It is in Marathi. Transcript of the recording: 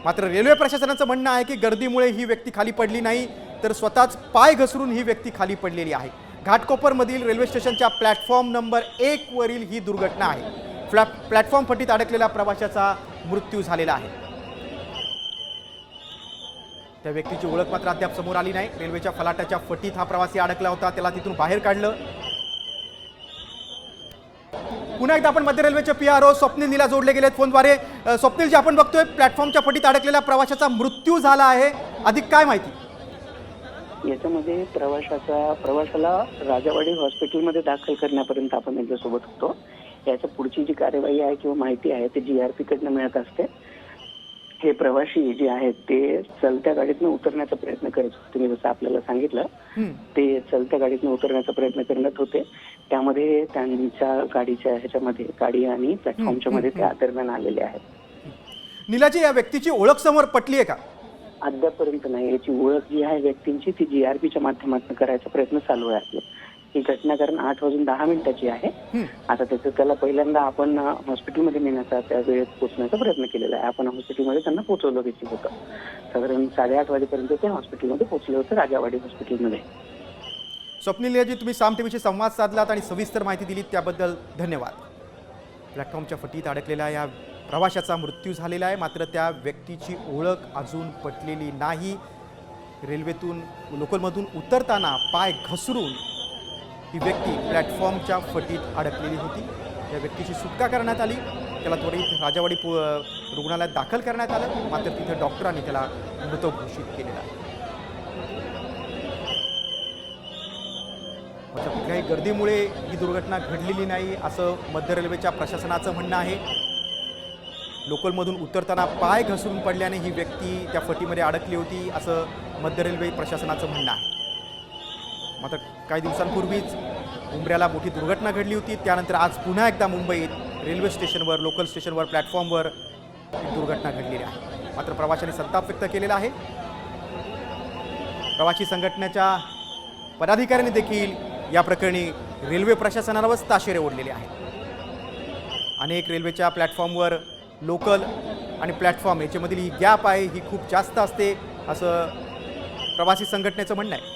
मात्र रेल्वे प्रशासनाचं म्हणणं आहे की गर्दीमुळे ही व्यक्ती खाली पडली नाही, तर स्वतःच पाय घसरून ही व्यक्ती खाली पडलेली आहे। घाटकोपरमधील रेल्वे स्टेशनच्या प्लॅटफॉर्म नंबर 1 वरील ही दुर्घटना आहे। प्लॅटफॉर्म फटीत अडकलेल्या प्रवाशाचा मृत्यू झालेला आहे। त्या व्यक्तीची ओळख मात्र अद्याप समोर आली नाही। रेल्वेच्या फलाटाच्या फटीत हा प्रवासी अडकला होता, त्याला तिथून बाहेर काढलं। पुन्हा एकदा आपण मध्य रेल्वेचे पीआरओ स्वप्नील नीला जोडले गेलेत फोनद्वारे। स्वप्नील, जे आपण बघतोय प्लॅटफॉर्मच्या फटीत अडकलेल्या प्रवाशाचा मृत्यू झाला आहे, अधिक काय माहिती? याच्यामध्ये प्रवाशाला राजावाडी हॉस्पिटलमध्ये दाखल करण्यापर्यंत आपण यांच्यासोबत होतो। याच्या पुढची जी कार्यवाही आहे किंवा माहिती आहे ते जीआरपी कडनं मिळत असते। हे प्रवासी जे आहेत ते चलत्या गाडीतून उतरण्याचा प्रयत्न करत होते। मी जसं आपल्याला सांगितलं, ते चलत्या गाडीतून उतरण्याचा प्रयत्न करत होते। त्यामध्ये त्यांच्या गाडीच्या ह्याच्यामध्ये गाडी आणि प्लॅटफॉर्मच्या मध्ये ते दरम्यान आलेले आहेत। नीलाजी, या व्यक्तीची ओळख समोर पटली आहे का? अद्यापर्यंत नाही। याची ओळख जी आहे व्यक्तींची ती जीआरपीच्या माध्यमातून करायचा प्रयत्न चालू आहे आपला। ही घटना कारण 8:10 आहे। आता त्याला पहिल्यांदा आपण हॉस्पिटलमध्ये नेण्याचा, त्या वेळेत पोहोचण्याचा प्रयत्न केलेला आहे। आपण हॉस्पिटलमध्ये त्यांना पोहोचवलं देखील होतं। साधारण 8:30 वाजेपर्यंत ते हॉस्पिटलमध्ये पोहोचले होते, राजावाडी हॉस्पिटलमध्ये। स्वप्नील नीलाजी, तुम्ही साम टीव्हीशी संवाद साधलात आणि सविस्तर माहिती दिलीत त्याबद्दल धन्यवाद। प्लॅटफॉर्मच्या फटीत अडकलेल्या या प्रवाशाचा मृत्यू झालेला आहे, मात्र त्या व्यक्तीची ओळख अजून पटलेली नाही। रेल्वेतून लोकलमधून उतरताना पाय घसरून ही व्यक्ती प्लॅटफॉर्मच्या फटीत अडकलेली होती। त्या व्यक्तीची सुटका करण्यात आली, त्याला त्वरित राजावाडी रुग्णालयात दाखल करण्यात आलं, मात्र तिथे डॉक्टरांनी त्याला मृत घोषित केलेला आहे। मात्र कुठल्याही गर्दीमुळे ही दुर्घटना घडलेली नाही असं मध्य रेल्वेच्या प्रशासनाचं म्हणणं आहे। लोकलमधून उतरताना पाय घसरून पडल्याने ही व्यक्ती त्या फटीमध्ये अडकली होती असं मध्य रेल्वे प्रशासनाचं म्हणणं आहे। मात्र काही दिवसांपूर्वीच मुंब्र्याला मोठी दुर्घटना घडली होती, त्यानंतर आज पुन्हा एकदा मुंबईत रेल्वे स्टेशनवर, लोकल स्टेशनवर, प्लॅटफॉर्मवर ही दुर्घटना घडलेली आहे। मात्र प्रवाशांनी संताप व्यक्त केलेला आहे। प्रवासी संघटनेच्या पदाधिकाऱ्यांनी देखील या प्रकरणी रेल्वे प्रशासनावरच ताशेरे ओढलेले आहेत। अनेक रेल्वेच्या प्लॅटफॉर्मवर लोकल आणि प्लॅटफॉर्म याच्यामधील ही गॅप आहे, ही खूप जास्त असते असं प्रवासी संघटनेचं म्हणणं आहे।